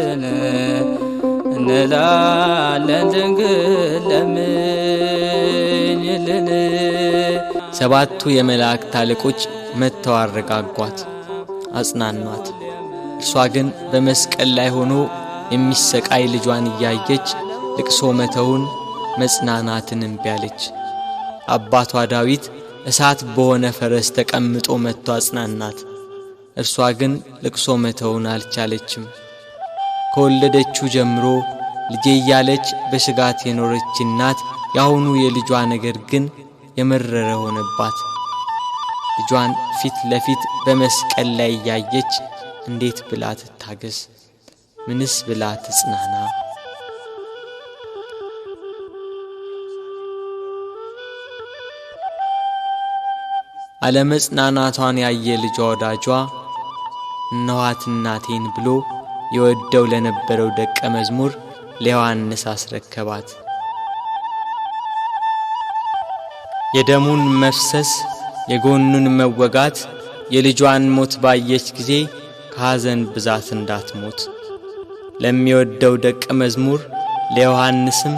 እንላለን ድንግል ለምኝልን። ሰባቱ የመላእክት አለቆች መጥተው አረጋጓት፣ አጽናኗት። እርሷ ግን በመስቀል ላይ ሆኖ የሚሰቃይ ልጇን እያየች ልቅሶ መተውን መጽናናትን እምቢ አለች። አባቷ ዳዊት እሳት በሆነ ፈረስ ተቀምጦ መጥቶ አጽናናት። እርሷ ግን ልቅሶ መተውን አልቻለችም። ከወለደችው ጀምሮ ልጄ እያለች በስጋት የኖረች እናት ያሁኑ የልጇ ነገር ግን የመረረ ሆነባት። ልጇን ፊት ለፊት በመስቀል ላይ እያየች እንዴት ብላ ትታገስ? ምንስ ብላ ትጽናና? አለመጽናናቷን ያየ ልጇ ወዳጇ እነኋት እናቴን ብሎ የወደው ለነበረው ደቀ መዝሙር ለዮሐንስ አስረከባት። የደሙን መፍሰስ የጎኑን መወጋት የልጇን ሞት ባየች ጊዜ ከሐዘን ብዛት እንዳትሞት ለሚወደው ደቀ መዝሙር ለዮሐንስም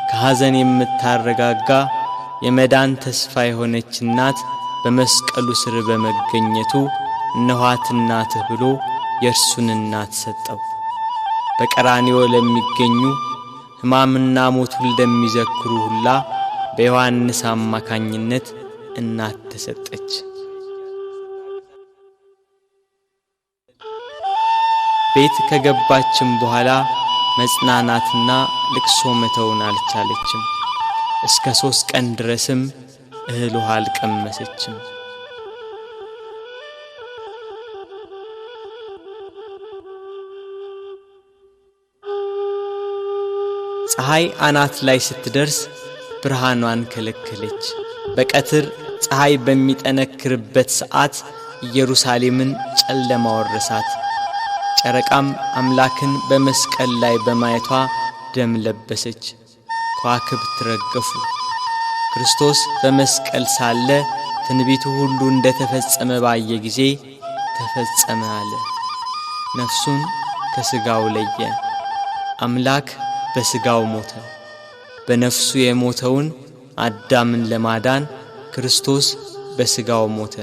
ከሐዘን የምታረጋጋ የመዳን ተስፋ የሆነች እናት በመስቀሉ ስር በመገኘቱ እነኋት እናትህ ብሎ የእርሱን እናት ሰጠው። በቀራንዮ ለሚገኙ ሕማምና ሞቱን ለሚዘክሩ ሁላ በዮሐንስ አማካኝነት እናት ተሰጠች። ቤት ከገባችም በኋላ መጽናናትና ልቅሶ መተውን አልቻለችም። እስከ 3 ቀን ድረስም እህል ውሃ አልቀመሰችም። ፀሐይ አናት ላይ ስትደርስ ብርሃኗን ከለከለች። በቀትር ፀሐይ በሚጠነክርበት ሰዓት ኢየሩሳሌምን ጨለማ ወረሳት። ጨረቃም አምላክን በመስቀል ላይ በማየቷ ደም ለበሰች። ከዋክብት ረገፉ። ክርስቶስ በመስቀል ሳለ ትንቢቱ ሁሉ እንደተፈጸመ ባየ ጊዜ ተፈጸመ አለ። ነፍሱን ከሥጋው ለየ። አምላክ በሥጋው ሞተ። በነፍሱ የሞተውን አዳምን ለማዳን ክርስቶስ በሥጋው ሞተ።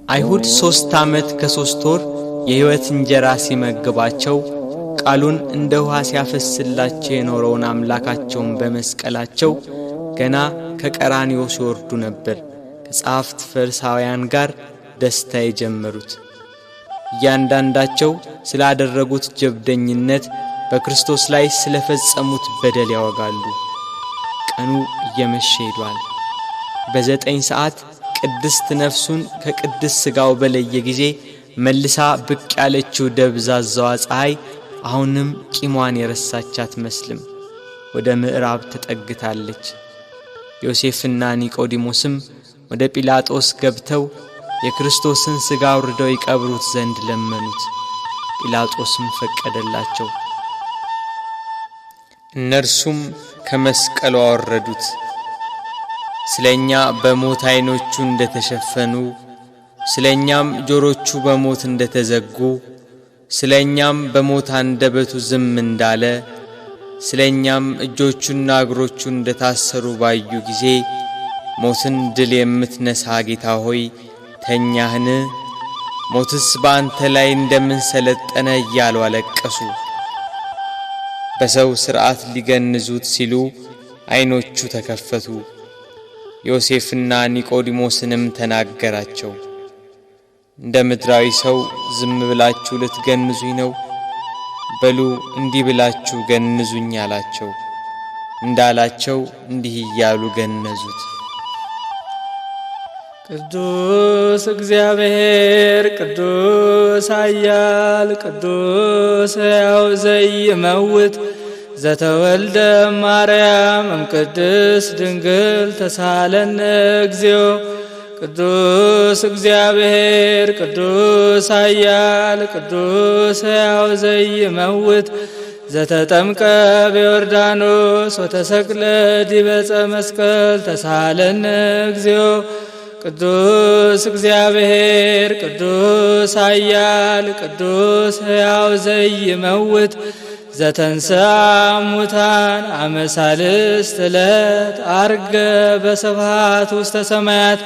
አይሁድ 3 ዓመት ከ3 ወር የሕይወት እንጀራ ሲመግባቸው ቃሉን እንደ ውሃ ሲያፈስላቸው የኖረውን አምላካቸውን በመስቀላቸው ገና ከቀራንዮ ሲወርዱ ነበር ከጸሐፍት ፈሪሳውያን ጋር ደስታ የጀመሩት። እያንዳንዳቸው ስላደረጉት ጀብደኝነት በክርስቶስ ላይ ስለፈጸሙት በደል ያወጋሉ። ቀኑ እየመሸ ሄዷል። በ9 ሰዓት ቅድስት ነፍሱን ከቅድስ ሥጋው በለየ ጊዜ መልሳ ብቅ ያለችው ደብዛዛዋ ፀሐይ አሁንም ቂሟን የረሳች አትመስልም። ወደ ምዕራብ ተጠግታለች። ዮሴፍና ኒቆዲሞስም ወደ ጲላጦስ ገብተው የክርስቶስን ሥጋ አውርደው ይቀብሩት ዘንድ ለመኑት። ጲላጦስም ፈቀደላቸው። እነርሱም ከመስቀሉ አወረዱት። ስለኛ በሞት ዓይኖቹ እንደተሸፈኑ፣ ስለኛም ጆሮቹ በሞት እንደተዘጉ፣ ስለኛም በሞት አንደበቱ ዝም እንዳለ፣ ስለኛም እጆቹና እግሮቹ እንደታሰሩ ባዩ ጊዜ ሞትን ድል የምትነሳ ጌታ ሆይ ተኛህን? ሞትስ በአንተ ላይ እንደምን ሰለጠነ እያሉ አለቀሱ። በሰው ሥርዓት ሊገንዙት ሲሉ ዓይኖቹ ተከፈቱ። ዮሴፍና ኒቆዲሞስንም ተናገራቸው። እንደ ምድራዊ ሰው ዝም ብላችሁ ልትገንዙኝ ነው? በሉ እንዲህ ብላችሁ ገንዙኝ አላቸው። እንዳላቸው እንዲህ እያሉ ገነዙት። ቅዱስ እግዚአብሔር ቅዱስ ኃያል ቅዱስ ሕያው ዘይመውት ዘተወልደ ማርያም እምቅድስት ድንግል ተሳለነ እግዚኦ። ቅዱስ እግዚአብሔር ቅዱስ ኃያል ቅዱስ ሕያው ዘይመውት ዘተጠምቀ በዮርዳኖስ ወተሰቅለ ዲበ ዕፀ መስቀል ተሳለነ እግዚኦ። ቅዱስ እግዚአብሔር ቅዱስ ኃያል ቅዱስ ሕያው ዘይመውት ዘተንሥአ እሙታን አመ ሣልስት ዕለት ዐርገ በስብሐት ውስተ ሰማያት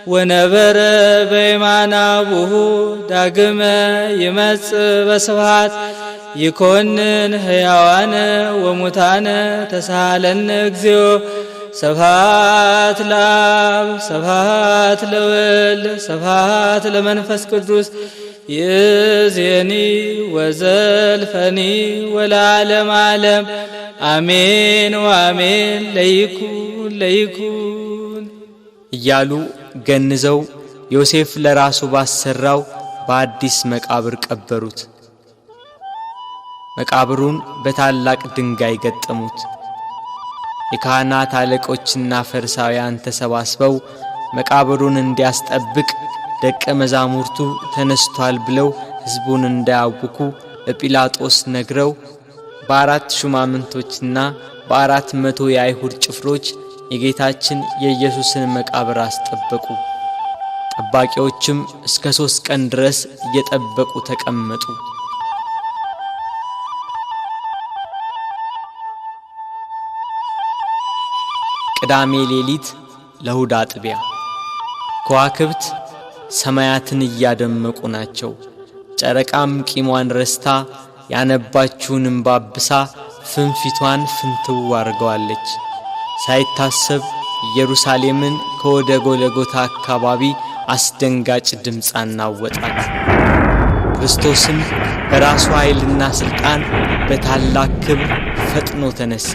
ወነበረ በየማነ አቡሁ ዳግመ ይመጽእ በስብሐት ይኰንን ሕያዋነ ወሙታነ ተሳሃለነ እግዚኦ። ስብሐት ለአብ ስብሐት ለወልድ ስብሐት ለመንፈስ ቅዱስ ይእዜኒ ወዘልፈኒ ወለዓለመ ዓለም አሜን ወአሜን። ለይኩን ለይኩን እያሉ ገንዘው ዮሴፍ ለራሱ ባሰራው በአዲስ መቃብር ቀበሩት። መቃብሩን በታላቅ ድንጋይ ገጠሙት። የካህናት አለቆችና ፈሪሳውያን ተሰባስበው መቃብሩን እንዲያስጠብቅ ደቀ መዛሙርቱ ተነስቷል ብለው ሕዝቡን እንዳያውኩ ለጲላጦስ ነግረው በ4 ሹማምንቶችና በ400 የአይሁድ ጭፍሮች የጌታችን የኢየሱስን መቃብር አስጠበቁ። ጠባቂዎችም እስከ 3 ቀን ድረስ እየጠበቁ ተቀመጡ። ቅዳሜ ሌሊት ለእሁድ አጥቢያ ከዋክብት ሰማያትን እያደመቁ ናቸው። ጨረቃም ቂሟን ረስታ ያነባችውን እንባ አብሳ ፍንፊቷን ፍንትው አርገዋለች። ሳይታሰብ ኢየሩሳሌምን ከወደ ጎልጎታ አካባቢ አስደንጋጭ ድምፅ አናወጣት። ክርስቶስም በራሱ ኃይልና ሥልጣን በታላቅ ክብር ፈጥኖ ተነሳ።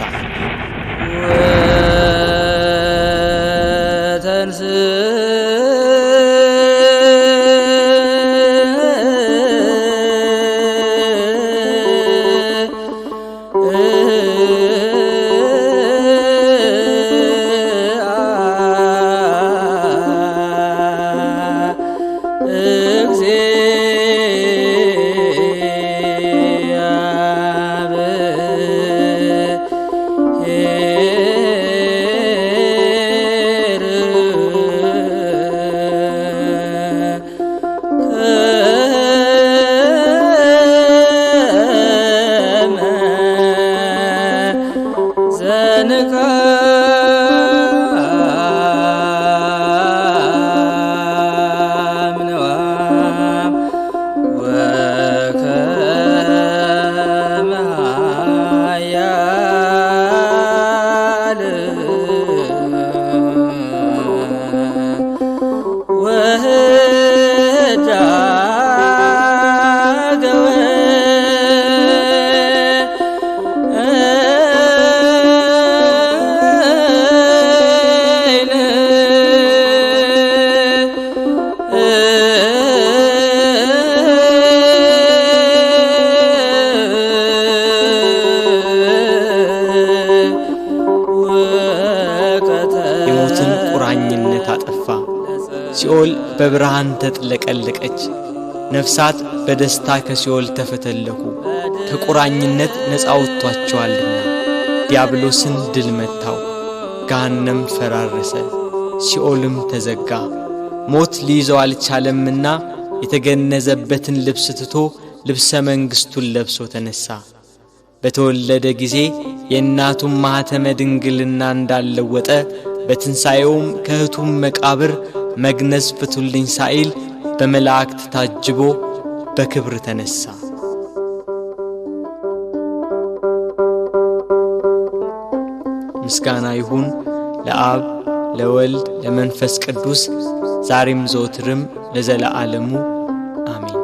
በዳኝነት አጠፋ። ሲኦል በብርሃን ተጥለቀለቀች። ነፍሳት በደስታ ከሲኦል ተፈተለኩ። ከቁራኝነት ነፃ ወጥቷቸዋልና። ዲያብሎስን ድል መታው። ገሃነም ፈራረሰ፣ ሲኦልም ተዘጋ። ሞት ሊይዘው አልቻለምና የተገነዘበትን ልብስ ትቶ ልብሰ መንግሥቱን ለብሶ ተነሳ። በተወለደ ጊዜ የእናቱን ማኅተመ ድንግልና እንዳለወጠ በትንሣኤውም ከእህቱም መቃብር መግነዝ ፍቱልኝ ሳይል በመላእክት ታጅቦ በክብር ተነሳ። ምስጋና ይሁን ለአብ ለወልድ ለመንፈስ ቅዱስ ዛሬም ዘወትርም ለዘለዓለሙ አሜን።